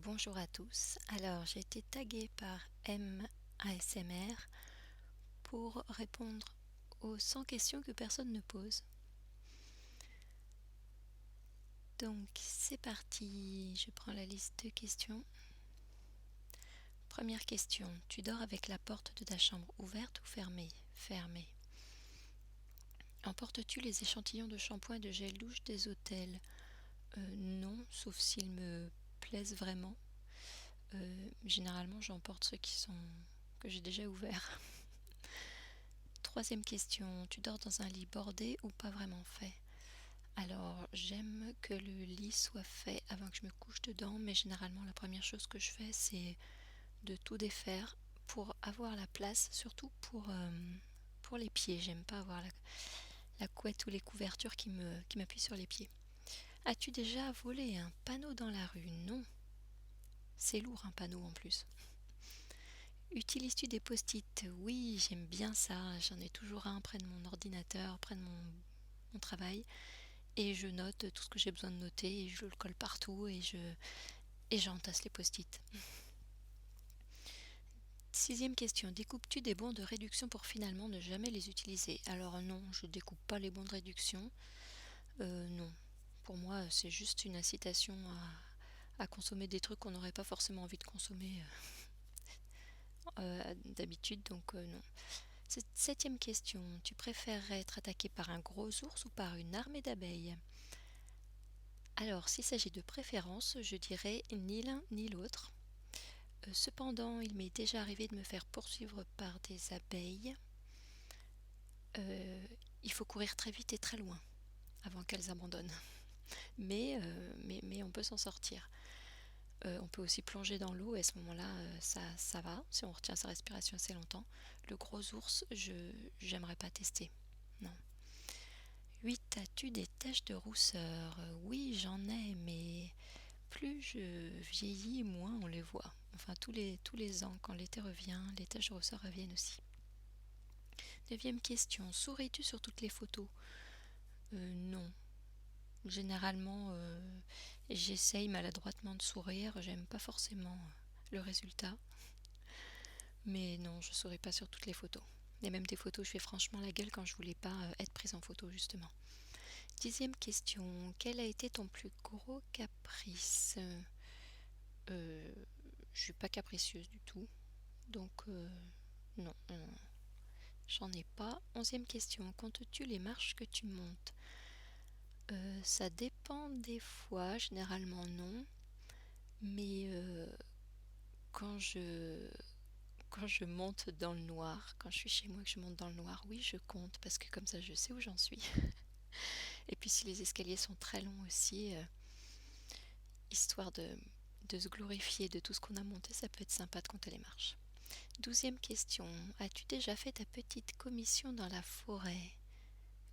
Bonjour à tous. Alors, j'ai été taguée par MASMR pour répondre aux 100 questions que personne ne pose. Donc, c'est parti. Je prends la liste de questions. Première question. Tu dors avec la porte de ta chambre ouverte ou fermée? Fermée. Emportes-tu les échantillons de shampoing et de gel douche des hôtels? Non, sauf s'ils me plaisent vraiment. Généralement, j'emporte ceux que j'ai déjà ouverts. Troisième question, tu dors dans un lit bordé ou pas vraiment fait? Alors, j'aime que le lit soit fait avant que je me couche dedans, mais généralement, la première chose que je fais, c'est de tout défaire pour avoir la place, surtout pour les pieds. J'aime pas avoir la couette ou les couvertures qui m'appuient sur les pieds. As-tu déjà volé un panneau dans la rue? Non. C'est lourd un panneau en plus. Utilises-tu des post-it? Oui, j'aime bien ça. J'en ai toujours un près de mon ordinateur, près de mon travail. Et je note tout ce que j'ai besoin de noter et je le colle partout et j'entasse les post-it. Sixième question, découpes-tu des bons de réduction pour finalement ne jamais les utiliser? Alors non, je découpe pas les bons de réduction. Non. Pour moi, c'est juste une incitation à consommer des trucs qu'on n'aurait pas forcément envie de consommer d'habitude, donc non. Septième question, tu préférerais être attaqué par un gros ours ou par une armée d'abeilles? Alors, s'il s'agit de préférence, je dirais ni l'un ni l'autre. Cependant, il m'est déjà arrivé de me faire poursuivre par des abeilles. Il faut courir très vite et très loin avant qu'elles abandonnent. Mais on peut s'en sortir. On peut aussi plonger dans l'eau et à ce moment-là, ça va, si on retient sa respiration assez longtemps. Le gros ours, j'aimerais pas tester. Non. 8. As-tu des taches de rousseur? Oui, j'en ai, mais plus je vieillis, moins on les voit. Enfin, tous les ans, quand l'été revient, les taches de rousseur reviennent aussi. Neuvième question. Souris-tu sur toutes les photos? Non. Généralement, j'essaye maladroitement de sourire. J'aime pas forcément le résultat. Mais non, je souris pas sur toutes les photos. Il y a même des photos où je fais franchement la gueule quand je voulais pas être prise en photo, justement. 10e question. Quel a été ton plus gros caprice? Je suis pas capricieuse du tout. Donc, non, j'en ai pas. 11e question. Comptes-tu les marches que tu montes? Ça dépend des fois. Généralement, non. Mais quand je monte dans le noir, quand je suis chez moi et que je monte dans le noir, oui, je compte parce que comme ça, je sais où j'en suis. Et puis, si les escaliers sont très longs aussi, histoire de se glorifier de tout ce qu'on a monté, ça peut être sympa de compter les marches. 12e question. As-tu déjà fait ta petite commission dans la forêt?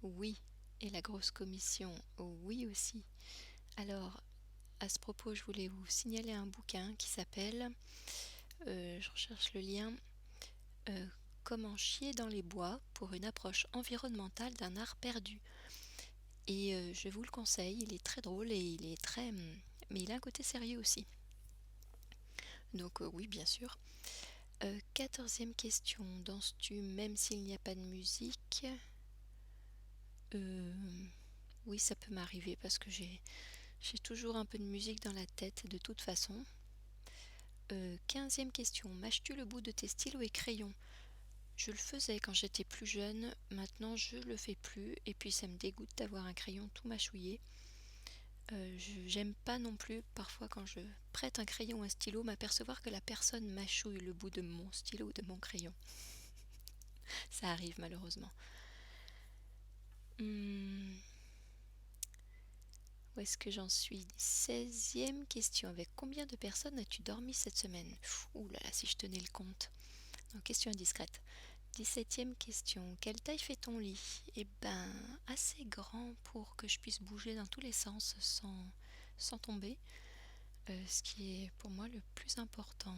Oui. Et la grosse commission? Oui aussi. Alors, à ce propos, je voulais vous signaler un bouquin qui s'appelle, je recherche le lien, Comment chier dans les bois pour une approche environnementale d'un art perdu. Et je vous le conseille, il est très drôle et il est très... mais il a un côté sérieux aussi. Donc oui, bien sûr. 14e question. Danses-tu même s'il n'y a pas de musique? Oui, ça peut m'arriver parce que j'ai toujours un peu de musique dans la tête de toute façon. 15e question. Mâches-tu le bout de tes stylos et crayons? Je le faisais quand j'étais plus jeune, maintenant je le fais plus et puis ça me dégoûte d'avoir un crayon tout mâchouillé. J'aime pas non plus parfois quand je prête un crayon ou un stylo m'apercevoir que la personne mâchouille le bout de mon stylo ou de mon crayon. Ça arrive malheureusement. Où est-ce que j'en suis? 16e question. Avec combien de personnes as-tu dormi cette semaine? Ouh là là, si je tenais le compte. Non, question indiscrète. 17e question. Quelle taille fait ton lit? Eh ben, assez grand pour que je puisse bouger dans tous les sens sans tomber. Ce qui est pour moi le plus important.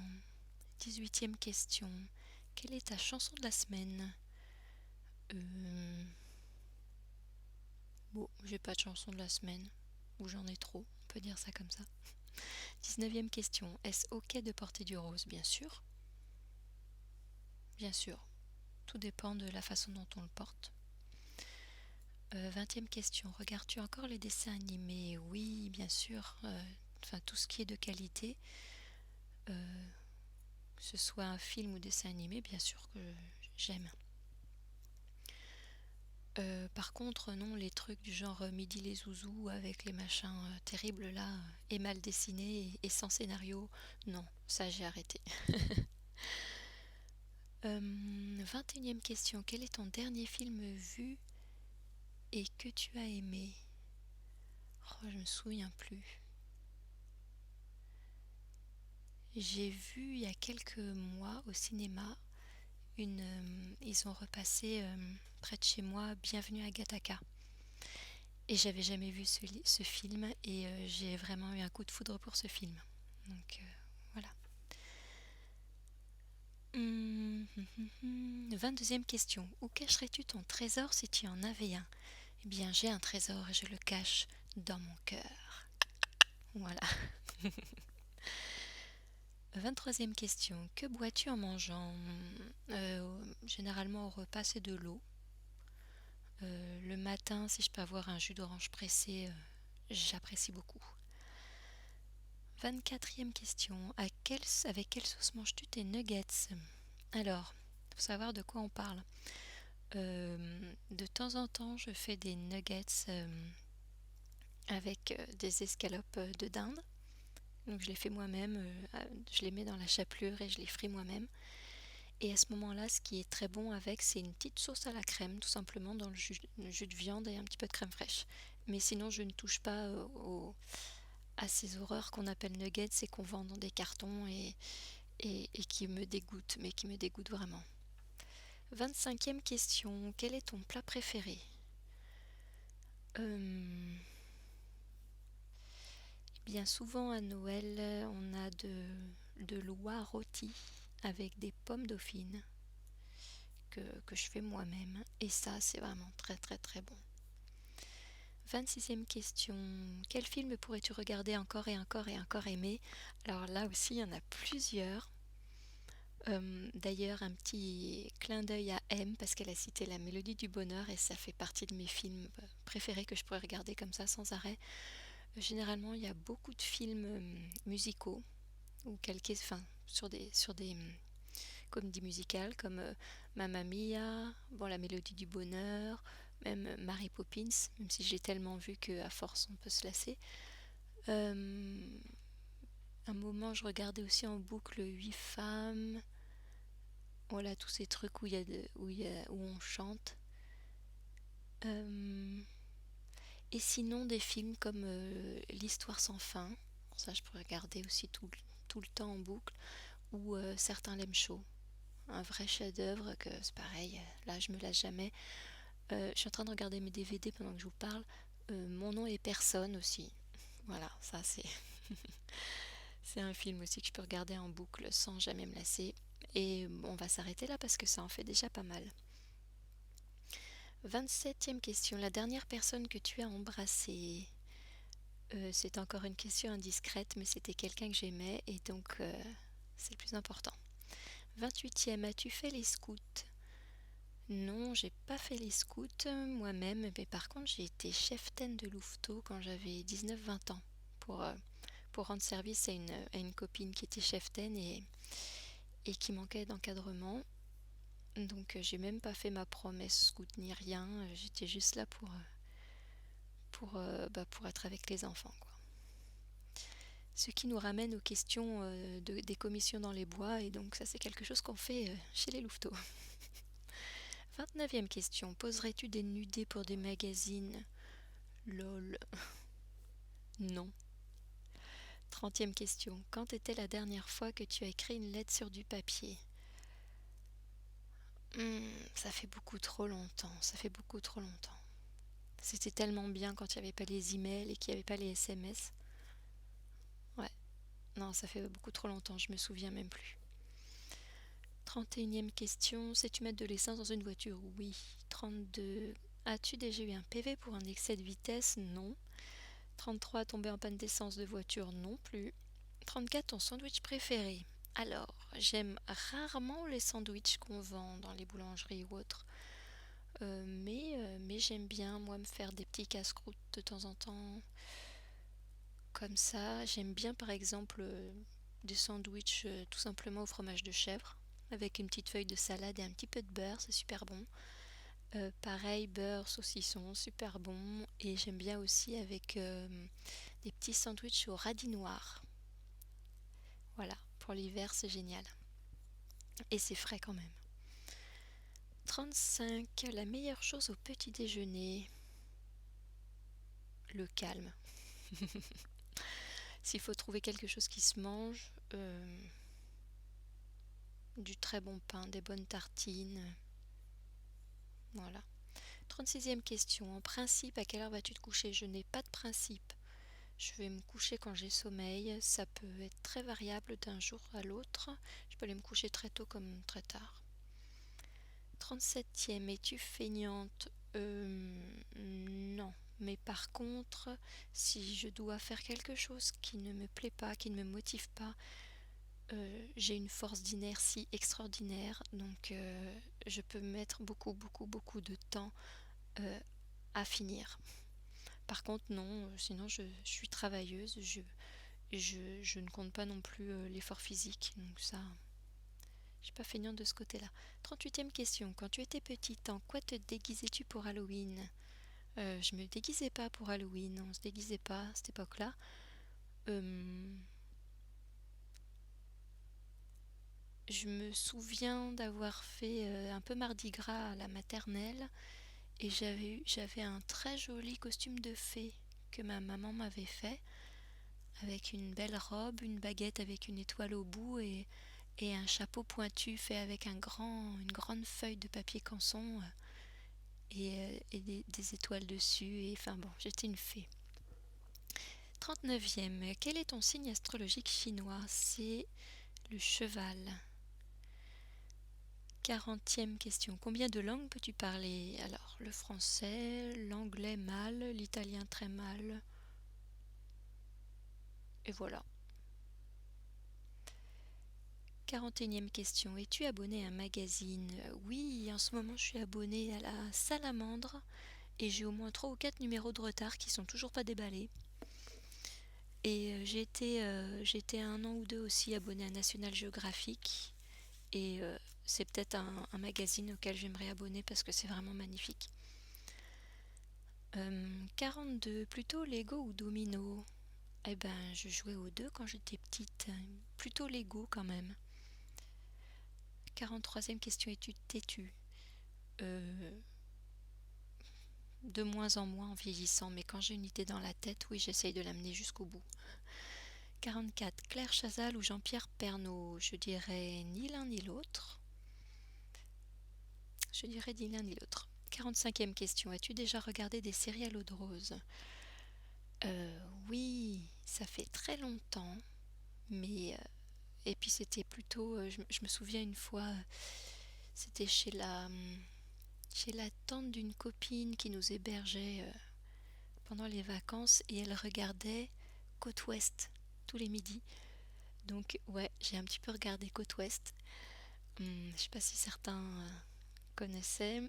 18e question. Quelle est ta chanson de la semaine? Bon, j'ai pas de chanson de la semaine. Ou j'en ai trop, on peut dire ça comme ça. 19e question. Est-ce ok de porter du rose? Bien sûr. Bien sûr. Tout dépend de la façon dont on le porte. 20e question. Regardes-tu encore les dessins animés? Oui, bien sûr. Enfin, tout ce qui est de qualité, que ce soit un film ou dessin animé, bien sûr que j'aime. Par contre, non, les trucs du genre Midi les zouzous avec les machins terribles là, et mal dessinés et sans scénario, non, ça j'ai arrêté. 21e question. Quel est ton dernier film vu et que tu as aimé? Oh, je me souviens plus. J'ai vu il y a quelques mois au cinéma ils ont repassé près de chez moi Bienvenue à Gattaca. Et j'avais jamais vu ce film et j'ai vraiment eu un coup de foudre pour ce film. Donc voilà. 22e question. Où cacherais-tu ton trésor si tu en avais un? Eh bien, j'ai un trésor et je le cache dans mon cœur. Voilà. 23e question. Que bois-tu en mangeant? Généralement au repas, c'est de l'eau. Le matin, si je peux avoir un jus d'orange pressé, j'apprécie beaucoup. 24e question. Avec quelle sauce manges-tu tes nuggets? Alors, il faut savoir de quoi on parle. De temps en temps, je fais des nuggets avec des escalopes de dinde. Donc je les fais moi-même, je les mets dans la chapelure et je les fris moi-même. Et à ce moment-là, ce qui est très bon avec, c'est une petite sauce à la crème, tout simplement dans le jus de viande et un petit peu de crème fraîche. Mais sinon, je ne touche pas à ces horreurs qu'on appelle nuggets et qu'on vend dans des cartons et qui me dégoûtent, mais qui me dégoûtent vraiment. 25e question. Quel est ton plat préféré? Bien souvent à Noël, on a de l'oie rôti avec des pommes dauphines que je fais moi-même. Et ça, c'est vraiment très très très bon. 26e question. Quel film pourrais-tu regarder encore et encore et encore aimer? Alors là aussi, il y en a plusieurs. D'ailleurs, un petit clin d'œil à M parce qu'elle a cité La Mélodie du Bonheur et ça fait partie de mes films préférés que je pourrais regarder comme ça sans arrêt. Généralement, il y a beaucoup de films musicaux ou sur des comédies musicales comme Mamma Mia, bon, La Mélodie du Bonheur, même Mary Poppins, même si j'ai tellement vu qu'à force on peut se lasser. Un moment, je regardais aussi en boucle 8 femmes. Voilà, tous ces trucs où on chante. Et sinon, des films comme L'Histoire sans fin. Ça, je pourrais regarder aussi tout le temps en boucle. Ou Certains l'aiment chaud. Un vrai chef-d'œuvre que c'est pareil. Là, je me lasse jamais. Je suis en train de regarder mes DVD pendant que je vous parle. Mon nom est Personne aussi. Voilà, ça c'est c'est un film aussi que je peux regarder en boucle sans jamais me lasser. Et on va s'arrêter là parce que ça en fait déjà pas mal. 27e question. La dernière personne que tu as embrassée? C'est encore une question indiscrète, mais c'était quelqu'un que j'aimais et donc c'est le plus important. 28e. As-tu fait les scouts? Non, j'ai pas fait les scouts moi-même, mais par contre j'ai été cheftaine de louveteau quand j'avais 19-20 ans pour rendre service à une copine qui était cheftaine et qui manquait d'encadrement. Donc j'ai même pas fait ma promesse scout ni rien, j'étais juste là pour être avec les enfants, quoi. Ce qui nous ramène aux questions des commissions dans les bois, et donc ça c'est quelque chose qu'on fait chez les louveteaux. 29e question. Poserais-tu des nudés pour des magazines? Lol. Non. 30e question. Quand était la dernière fois que tu as écrit une lettre sur du papier? Ça fait beaucoup trop longtemps. Ça fait beaucoup trop longtemps. C'était tellement bien quand il n'y avait pas les emails et qu'il n'y avait pas les SMS. Ouais. Non, ça fait beaucoup trop longtemps. Je me souviens même plus. 31e question. Sais-tu mettre de l'essence dans une voiture? Oui. 32. As-tu déjà eu un PV pour un excès de vitesse? Non. 33. Tombé en panne d'essence de voiture? Non plus. 34, ton sandwich préféré. Alors, j'aime rarement les sandwichs qu'on vend dans les boulangeries ou autres. Mais j'aime bien, moi, me faire des petits casse-croûtes de temps en temps. Comme ça, j'aime bien, par exemple, des sandwichs tout simplement au fromage de chèvre, avec une petite feuille de salade et un petit peu de beurre, c'est super bon. Pareil, beurre, saucisson, super bon. Et j'aime bien aussi avec des petits sandwichs au radis noir. Voilà, pour l'hiver, c'est génial. Et c'est frais quand même. 35, la meilleure chose au petit déjeuner. Le calme. S'il faut trouver quelque chose qui se mange, du très bon pain, des bonnes tartines. Voilà. 36e question. En principe, à quelle heure vas-tu te coucher? Je n'ai pas de principe. Je vais me coucher quand j'ai sommeil. Ça peut être très variable d'un jour à l'autre. Je peux aller me coucher très tôt comme très tard. 37e. Es-tu feignante? Non. Mais par contre, si je dois faire quelque chose qui ne me plaît pas, qui ne me motive pas, j'ai une force d'inertie extraordinaire. Donc je peux mettre beaucoup, beaucoup, beaucoup de temps à finir. Par contre, non, sinon je suis travailleuse, je ne compte pas non plus l'effort physique, donc ça, je suis pas feignante de ce côté-là. 38e question, quand tu étais petite, en quoi te déguisais-tu pour Halloween? Je me déguisais pas pour Halloween, on se déguisait pas à cette époque-là. Je me souviens d'avoir fait un peu Mardi Gras à la maternelle et j'avais un très joli costume de fée que ma maman m'avait fait, avec une belle robe, une baguette avec une étoile au bout et un chapeau pointu fait avec une grande feuille de papier canson et des étoiles dessus. Et enfin bon, j'étais une fée. 39e, quel est ton signe astrologique chinois? C'est le cheval. 40e question, combien de langues peux-tu parler? Alors, le français, l'anglais mal, l'italien très mal. Et voilà. 41e question. Es-tu abonné à un magazine? Oui, en ce moment je suis abonnée à la Salamandre et j'ai au moins 3 ou 4 numéros de retard qui sont toujours pas déballés. Et j'ai été 1 an ou 2 aussi abonnée à National Geographic et c'est peut-être un magazine auquel j'aimerais abonner parce que c'est vraiment magnifique. 42. Plutôt Lego ou Domino? Eh ben, je jouais aux deux quand j'étais petite. Plutôt Lego quand même. 43e question, es-tu têtu? De moins en moins en vieillissant, mais quand j'ai une idée dans la tête, oui, j'essaye de l'amener jusqu'au bout. 44. Claire Chazal ou Jean-Pierre Pernaut? Je dirais ni l'un ni l'autre. Je dirais ni l'un ni l'autre. 45e question, as-tu déjà regardé des séries à l'eau de rose? Oui, ça fait très longtemps, mais et puis c'était plutôt, je me souviens une fois, c'était chez la tante d'une copine qui nous hébergeait pendant les vacances et elle regardait Côte Ouest tous les midis. Donc ouais, j'ai un petit peu regardé Côte Ouest. Je sais pas si certains connaissaient.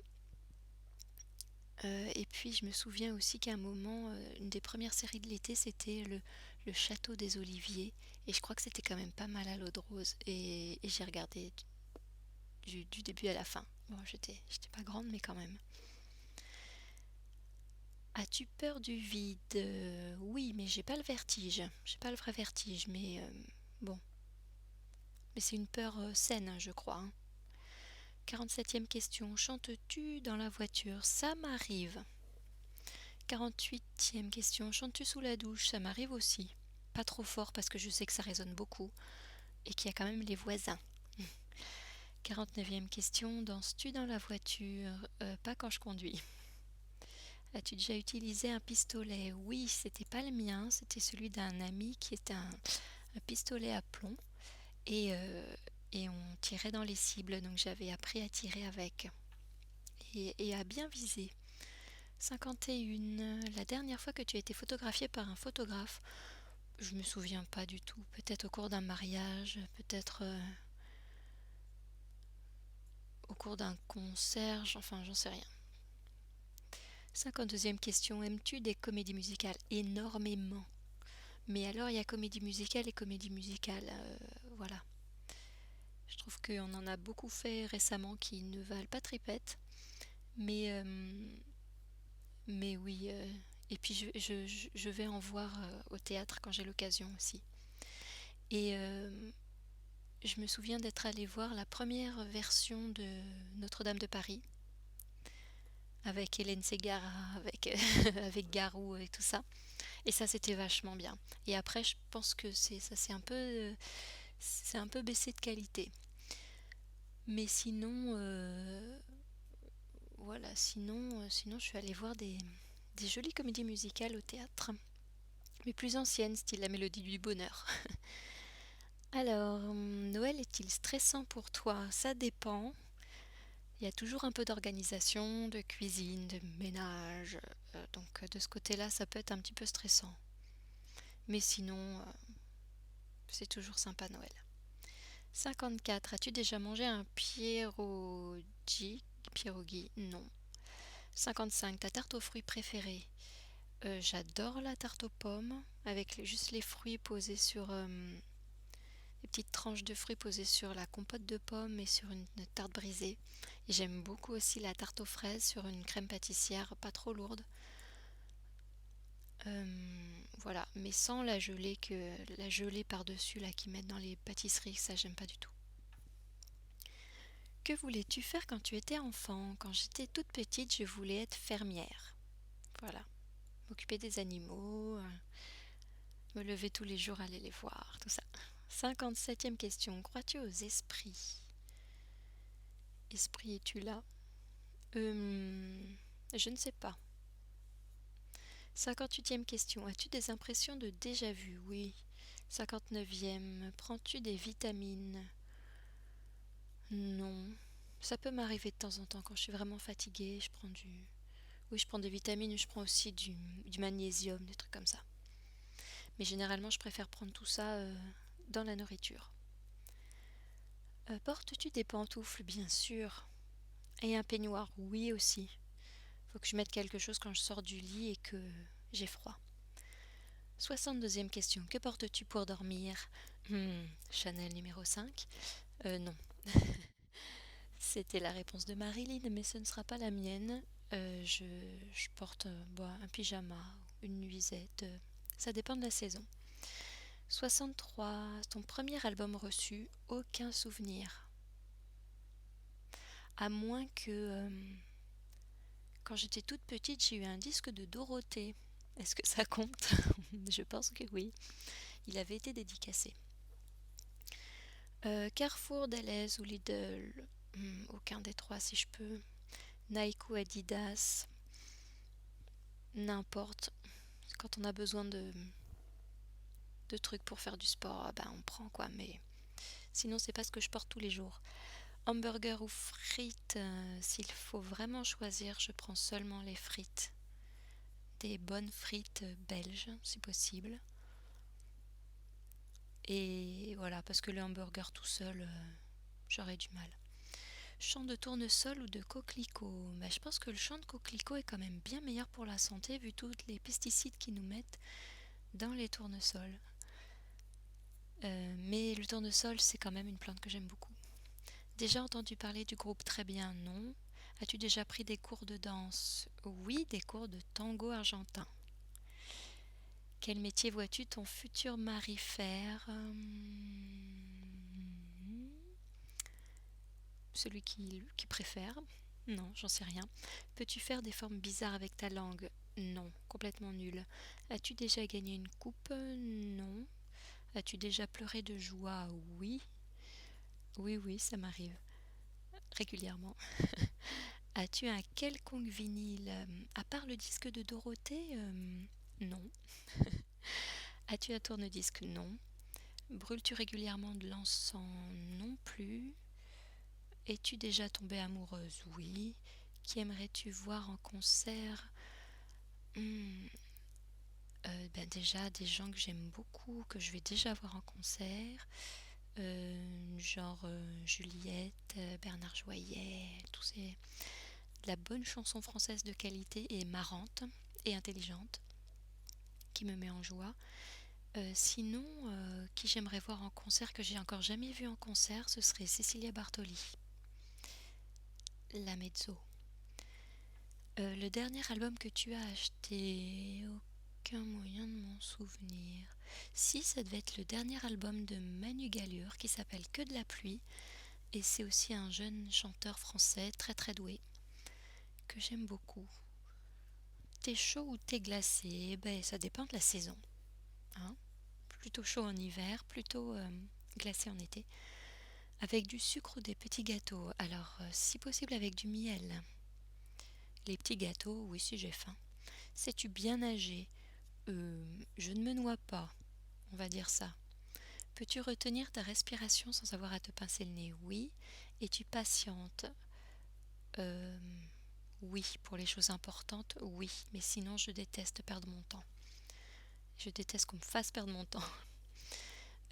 Et puis je me souviens aussi qu'à un moment, une des premières séries de l'été, c'était le Château des Oliviers. Et je crois que c'était quand même pas mal à l'eau de rose. Et j'ai regardé du début à la fin. Bon, j'étais pas grande, mais quand même. As-tu peur du vide? Oui, mais j'ai pas le vertige. J'ai pas le vrai vertige, mais bon. Mais c'est une peur saine, je crois. 47e question. Chantes-tu dans la voiture? Ça m'arrive. 48e question. Chantes-tu sous la douche? Ça m'arrive aussi. Pas trop fort parce que je sais que ça résonne beaucoup et qu'il y a quand même les voisins. 49e question. Danses-tu dans la voiture? Pas quand je conduis. As-tu déjà utilisé un pistolet? Oui, c'était pas le mien, c'était celui d'un ami qui était un pistolet à plomb et, on tirait dans les cibles, donc j'avais appris à tirer avec et à bien viser. 51. La dernière fois que tu as été photographiée par un photographe? Je me souviens pas du tout. Peut-être au cours d'un mariage, peut-être au cours d'un concert, enfin j'en sais rien. 52e question. Aimes-tu des comédies musicales? Énormément. Mais alors il y a comédie musicale et comédie musicale. Voilà. Je trouve qu'on en a beaucoup fait récemment qui ne valent pas tripette. Mais oui. Et puis je vais en voir au théâtre quand j'ai l'occasion aussi. Et je me souviens d'être allée voir la première version de Notre-Dame de Paris avec Hélène Ségara, avec Garou et tout ça. Et ça, c'était vachement bien. Et après, je pense que c'est un peu baissé de qualité. Mais sinon, voilà, sinon, je suis allée voir des jolies comédies musicales au théâtre, mais plus anciennes, style La Mélodie du Bonheur. Alors, Noël est-il stressant pour toi? Ça dépend. Il y a toujours un peu d'organisation, de cuisine, de ménage. Donc de ce côté-là, ça peut être un petit peu stressant. Mais sinon, c'est toujours sympa Noël. 54. As-tu déjà mangé un pierogi? Pierogi? Non. 55. Ta tarte aux fruits préférée? J'adore la tarte aux pommes, avec juste les fruits posés sur... des petites tranches de fruits posées sur la compote de pommes et sur une tarte brisée. Et j'aime beaucoup aussi la tarte aux fraises sur une crème pâtissière pas trop lourde. Voilà, mais sans la gelée par-dessus là qu'ils mettent dans les pâtisseries, ça j'aime pas du tout. Que voulais-tu faire quand tu étais enfant? Quand j'étais toute petite, je voulais être fermière. Voilà, m'occuper des animaux, me lever tous les jours, aller les voir, tout ça. 57e question. Crois-tu aux esprits? Esprit, es-tu là? Je ne sais pas. 58e question. As-tu des impressions de déjà-vu? Oui. 59e. Prends-tu des vitamines? Non. Ça peut m'arriver de temps en temps quand je suis vraiment fatiguée. Oui, je prends des vitamines, je prends aussi du magnésium, des trucs comme ça. Mais généralement, je préfère prendre tout ça dans la nourriture. Portes-tu des pantoufles? Bien sûr. Et un peignoir? Oui aussi. Faut que je mette quelque chose quand je sors du lit et que j'ai froid. 62e question. Que portes-tu pour dormir? Chanel numéro 5. Non. C'était la réponse de Marilyn, mais ce ne sera pas la mienne. Je porte un pyjama, une nuisette. Ça dépend de la saison. 63. Ton premier album reçu? Aucun souvenir. À moins que... quand j'étais toute petite, j'ai eu un disque de Dorothée. Est-ce que ça compte? Je pense que oui. Il avait été dédicacé. Carrefour, Delhaize ou Lidl? Aucun des trois si je peux. Nike ou Adidas? N'importe. Quand on a besoin de trucs pour faire du sport, on prend quoi. Mais sinon, c'est pas ce que je porte tous les jours. Hamburger ou frites? S'il faut vraiment choisir, je prends seulement les frites. Des bonnes frites belges, si possible. Et voilà, parce que le hamburger tout seul, j'aurais du mal. Champ de tournesol ou de coquelicot? Je pense que le champ de coquelicot est quand même bien meilleur pour la santé vu tous les pesticides qu'ils nous mettent dans les tournesols. Mais le tournesol, c'est quand même une plante que j'aime beaucoup. Déjà entendu parler du groupe Très Bien? Non. As-tu déjà pris des cours de danse? Oui, des cours de tango argentin. Quel métier vois-tu ton futur mari faire? Celui qui préfère? Non, j'en sais rien. Peux-tu faire des formes bizarres avec ta langue? Non, complètement nul. As-tu déjà gagné une coupe? Non. As-tu déjà pleuré de joie? Oui. Oui, ça m'arrive régulièrement. As-tu un quelconque vinyle? À part le disque de Dorothée? Non. As-tu un tourne-disque? Non. Brûles-tu régulièrement de l'encens? Non plus. Es-tu déjà tombée amoureuse? Oui. Qui aimerais-tu voir en concert? Déjà des gens que j'aime beaucoup, que je vais déjà voir en concert, genre Juliette, Bernard Joyet, tous ces... de la bonne chanson française de qualité et marrante et intelligente, qui me met en joie. Sinon, qui j'aimerais voir en concert, que j'ai encore jamais vu en concert, ce serait Cecilia Bartoli, la mezzo. Le dernier album que tu as acheté, aucun moyen de m'en souvenir. Si, ça devait être le dernier album de Manu Gallure qui s'appelle Que de la pluie. Et c'est aussi un jeune chanteur français très très doué que j'aime beaucoup. T'es chaud ou t'es glacé? Ça dépend de la saison. Hein, plutôt chaud en hiver, plutôt glacé en été. Avec du sucre ou des petits gâteaux. Alors, si possible avec du miel. Les petits gâteaux, oui, si j'ai faim. Sais-tu bien nager? Je ne me noie pas, on va dire ça. Peux-tu retenir ta respiration sans avoir à te pincer le nez? Oui. Et tu patientes? Euh, oui, pour les choses importantes, oui. Mais sinon, je déteste perdre mon temps. Je déteste qu'on me fasse perdre mon temps.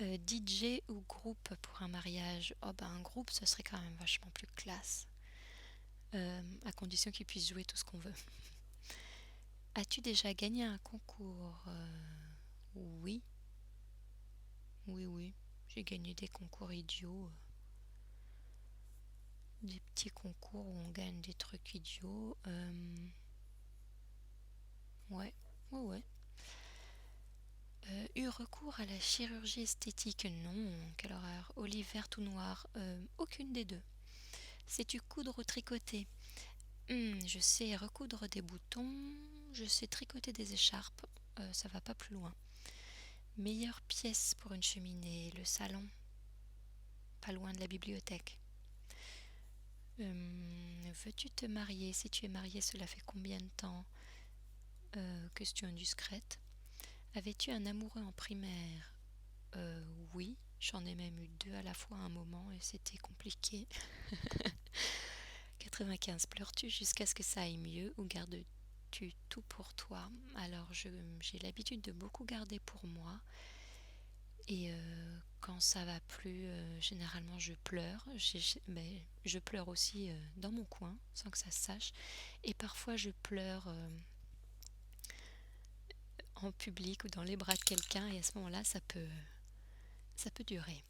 DJ ou groupe pour un mariage? Oh un groupe, ce serait quand même vachement plus classe. À condition qu'ils puissent jouer tout ce qu'on veut. As-tu déjà gagné un concours? Oui. Oui, oui. J'ai gagné des concours idiots. Des petits concours où on gagne des trucs idiots. Ouais, ouais, ouais. Eu recours à la chirurgie esthétique? Non, quelle horreur. Olive verte ou noire? Aucune des deux. Sais-tu coudre ou tricoter? Je sais recoudre des boutons, je sais tricoter des écharpes, ça va pas plus loin. Meilleure pièce pour une cheminée? Le salon, pas loin de la bibliothèque. Veux-tu te marier? Si tu es marié, cela fait combien de temps? Question indiscrète. Avais-tu un amoureux en primaire? Oui, j'en ai même eu deux à la fois à un moment et c'était compliqué. 95. Pleures-tu jusqu'à ce que ça aille mieux ou gardes-tu tout pour toi? Alors j'ai l'habitude de beaucoup garder pour moi et quand ça va plus, généralement je pleure. Je pleure aussi dans mon coin sans que ça se sache et parfois je pleure en public ou dans les bras de quelqu'un et à ce moment-là ça peut durer.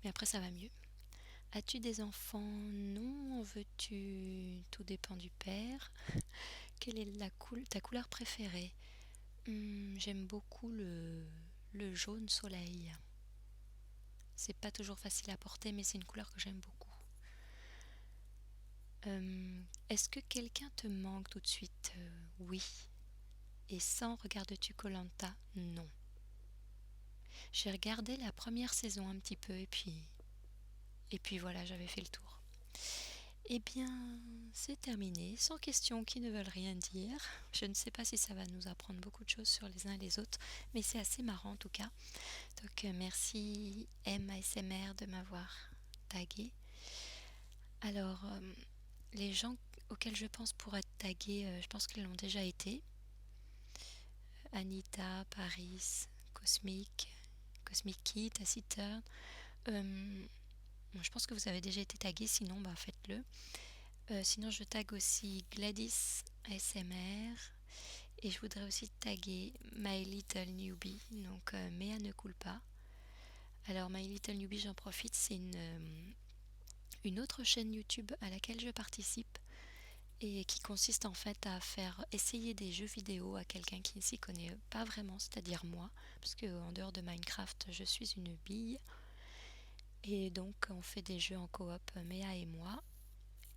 Mais après ça va mieux. As-tu des enfants? Non. En veux-tu? Tout dépend du père. Quelle est ta couleur préférée? J'aime beaucoup le jaune soleil. C'est pas toujours facile à porter, mais c'est une couleur que j'aime beaucoup. Est-ce que quelqu'un te manque tout de suite? Oui. Et sans regardes-tu koh? Non. J'ai regardé la première saison un petit peu et puis voilà, j'avais fait le tour. Eh bien, c'est terminé. 100 questions qui ne veulent rien dire. Je ne sais pas si ça va nous apprendre beaucoup de choses sur les uns et les autres, mais c'est assez marrant en tout cas. Donc merci MASMR de m'avoir tagué. Alors, les gens auxquels je pense pour être tagués, je pense qu'ils l'ont déjà été. Anita, Paris, Cosmic Kid, Taciturn. Je pense que vous avez déjà été tagués, sinon faites-le. Sinon je tag aussi Gladys ASMR et je voudrais aussi taguer My Little Newbie, donc Méa ne coule pas. Alors My Little Newbie, j'en profite, c'est une autre chaîne YouTube à laquelle je participe et qui consiste en fait à faire essayer des jeux vidéo à quelqu'un qui ne s'y connaît pas vraiment, c'est-à-dire moi, parce que en dehors de Minecraft, je suis une bille. Et donc on fait des jeux en coop, Méa et moi.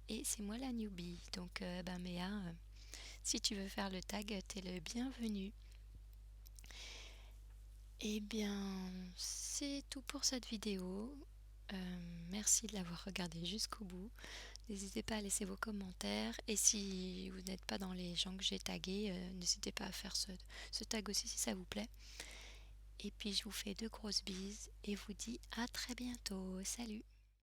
Et c'est moi la newbie. Donc Méa, si tu veux faire le tag, t'es le bienvenu. Eh bien, c'est tout pour cette vidéo. Merci de l'avoir regardé jusqu'au bout. N'hésitez pas à laisser vos commentaires. Et si vous n'êtes pas dans les gens que j'ai tagués, n'hésitez pas à faire ce tag aussi si ça vous plaît. Et puis je vous fais de grosses bises et vous dis à très bientôt. Salut!